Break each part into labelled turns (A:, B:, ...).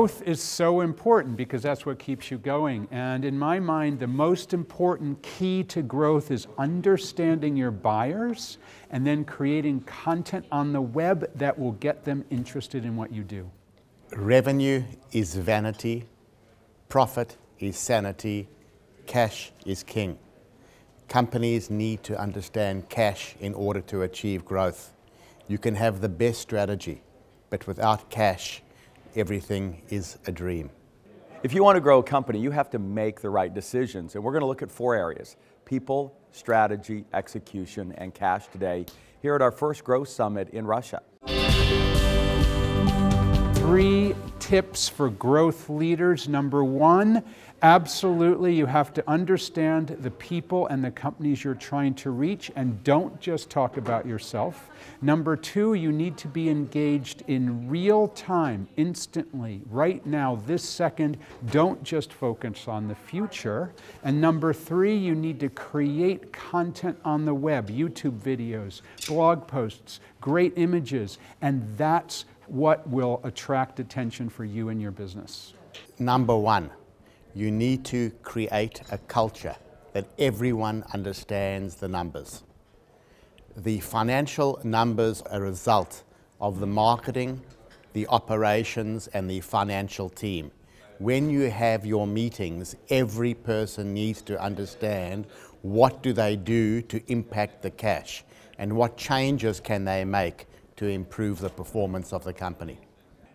A: Growth is so important because that's what keeps you going. And in my mind, the most important key to growth is understanding your buyers and then creating content on the web that will get them interested in what you do.
B: Revenue is vanity, profit is sanity, cash is king. Companies need to understand cash in order to achieve growth. You can have the best strategy, but without cash, everything is a dream.
C: If you want to grow a company, you have to make the right decisions. And we're going to look at 4 areas: people, strategy, execution, and cash today here at our first Growth Summit in Russia.
A: 3 tips for growth leaders. Number 1, absolutely, you have to understand the people and the companies you're trying to reach, and don't just talk about yourself. Number 2, you need to be engaged in real time, instantly, right now, this second. Don't just focus on the future. And number 3, you need to create content on the web, YouTube videos, blog posts, great images, and that's what will attract attention for you and your business.
B: Number 1, you need to create a culture that everyone understands the numbers. The financial numbers are a result of the marketing, the operations, and the financial team. When you have your meetings, every person needs to understand what do they do to impact the cash and what changes can they make to improve the performance of the company.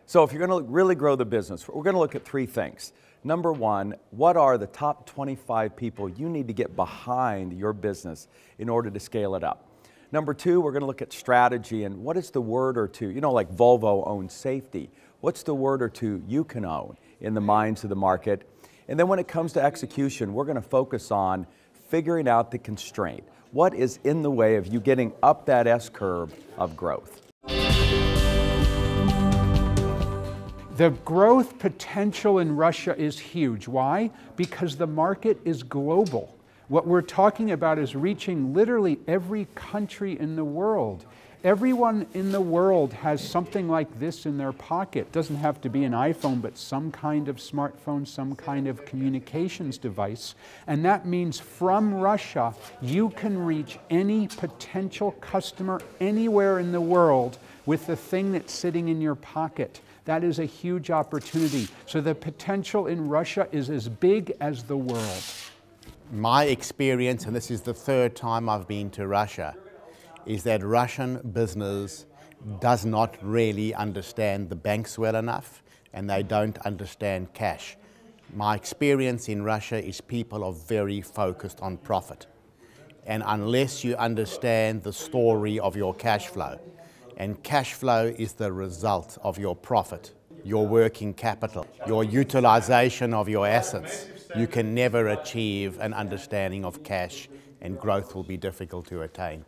C: So if you're going to really grow the business, we're going to look at 3 things. Number 1, what are the top 25 people you need to get behind your business in order to scale it up? Number 2, we're going to look at strategy and what is the word or two, like Volvo owns safety. What's the word or two you can own in the minds of the market? And then when it comes to execution, we're going to focus on figuring out the constraint. What is in the way of you getting up that S-curve of growth?
A: The growth potential in Russia is huge. Why? Because the market is global. What we're talking about is reaching literally every country in the world. Everyone in the world has something like this in their pocket. It doesn't have to be an iPhone, but some kind of smartphone, some kind of communications device. And that means from Russia, you can reach any potential customer anywhere in the world with the thing that's sitting in your pocket. That is a huge opportunity. So the potential in Russia is as big as the world.
B: My experience, and this is the 3rd time I've been to Russia, is that Russian business does not really understand the banks well enough, and they don't understand cash. My experience in Russia is people are very focused on profit. And unless you understand the story of your cash flow, and cash flow is the result of your profit, your working capital, your utilization of your assets, you can never achieve an understanding of cash, and growth will be difficult to attain.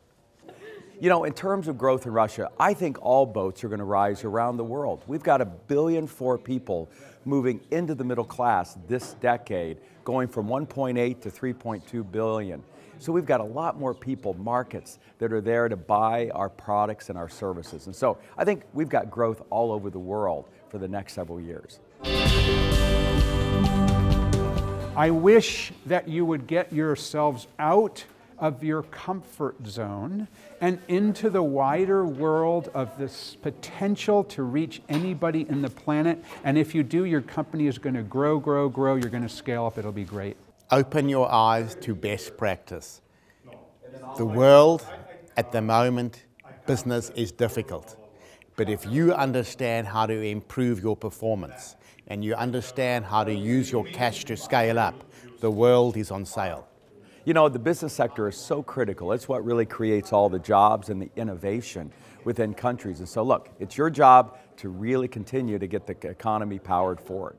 C: In terms of growth in Russia, I think all boats are going to rise around the world. We've got 1.4 billion people moving into the middle class this decade, going from 1.8 to 3.2 billion. So we've got a lot more people, markets, that are there to buy our products and our services. And so I think we've got growth all over the world for the next several years.
A: I wish that you would get yourselves out of your comfort zone and into the wider world of this potential to reach anybody in the planet. And if you do, your company is going to grow, grow, grow. You're going to scale up. It'll be great.
B: Open your eyes to best practice. The world at the moment, business is difficult. But if you understand how to improve your performance and you understand how to use your cash to scale up, the world is on sale.
C: The business sector is so critical. It's what really creates all the jobs and the innovation within countries. And so look, it's your job to really continue to get the economy powered forward.